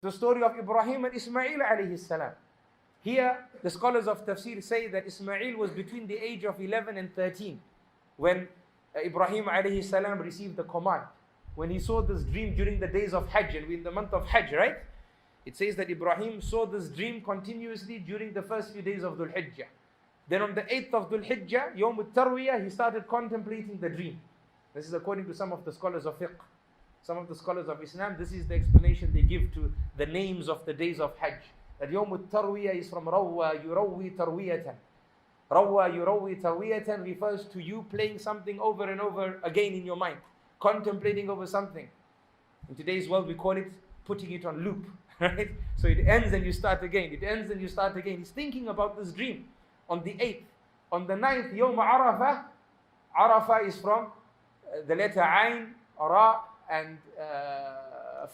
The story of Ibrahim and Ismail alayhi salam. Here, the scholars of tafsir say that Ismail was between the age of 11 and 13 when Ibrahim alayhi salam received the command. When he saw this dream during the days of Hajj, and we're in the month of Hajj, right? It says that Ibrahim saw this dream continuously during the first few days of Dhul Hijjah. Then on the 8th of Dhul Hijjah, Yawm al-Tarwiyah, he started contemplating the dream. This is according to some of the scholars of fiqh. Some of the scholars of Islam, this is the explanation they give to the names of the days of Hajj. That Yawm al-Tarwiyah is from Rawwa yurawwi tarwiyatan. Rawwa yurawwi tarwiyatan refers to you playing something over and over again in your mind, contemplating over something. In today's world, we call it putting it on loop, right? So it ends and you start again. It ends and you start again. He's thinking about this dream on the 8th. On the 9th, Yawm Arafah. Arafah is from the letter Ain, Ra, and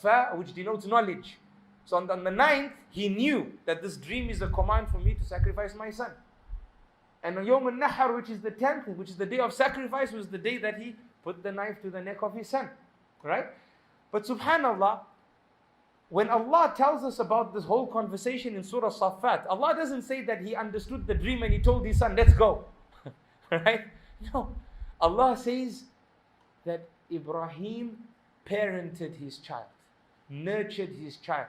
Fa, which denotes knowledge. So on the 9th, he knew that this dream is a command for me to sacrifice my son. And on Yawm al-Nahar, which is the 10th, which is the day of sacrifice, was the day that he put the knife to the neck of his son. Right? But subhanallah, when Allah tells us about this whole conversation in Surah Safat, Allah doesn't say that he understood the dream and he told his son, let's go. Right? No. Allah says that Ibrahim parented his child, nurtured his child,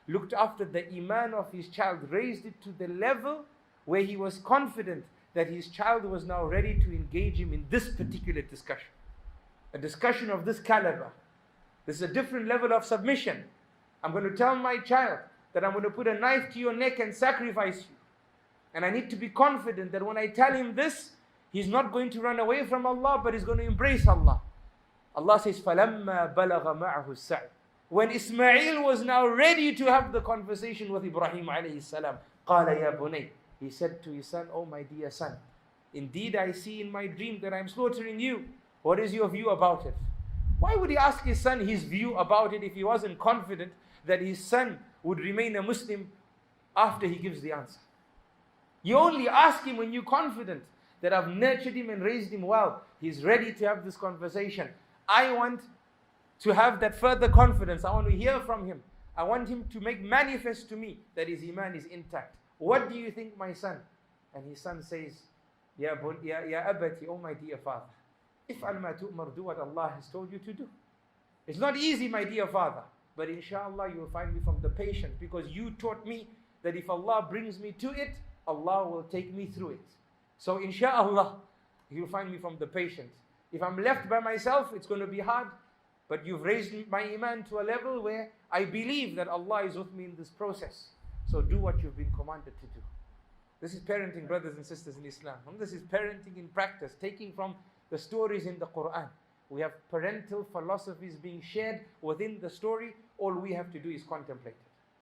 looked after the iman of his child, raised it to the level where he was confident that his child was now ready to engage him in this particular discussion. A discussion of this caliber. This is a different level of submission. I'm going to tell my child that I'm going to put a knife to your neck and sacrifice you. And I need to be confident that when I tell him this, he's not going to run away from Allah, but he's going to embrace Allah. Allah says, فَلَمَّا بَلَغَ مَعَهُ السَّعْيُ. When Ismail was now ready to have the conversation with Ibrahim alayhi salam, قَالَ يَا بُنَيْ. He said to his son, oh my dear son, indeed I see in my dream that I'm slaughtering you. What is your view about it? Why would he ask his son his view about it if he wasn't confident that his son would remain a Muslim after he gives the answer? You only ask him when you're confident that I've nurtured him and raised him well. He's ready to have this conversation. I want to have that further confidence. I want to hear from him. I want him to make manifest to me that his iman is intact. What do you think, my son? And his son says, Ya abati, oh my dear father, if'al ma tu'mar, do what Allah has told you to do. It's not easy, my dear father, but inshallah you will find me from the patient, because you taught me that if Allah brings me to it, Allah will take me through it. So inshallah, you'll find me from the patient. If I'm left by myself, it's going to be hard. But you've raised my iman to a level where I believe that Allah is with me in this process. So do what you've been commanded to do. This is parenting, brothers and sisters in Islam. And this is parenting in practice, taking from the stories in the Qur'an. We have parental philosophies being shared within the story. All we have to do is contemplate.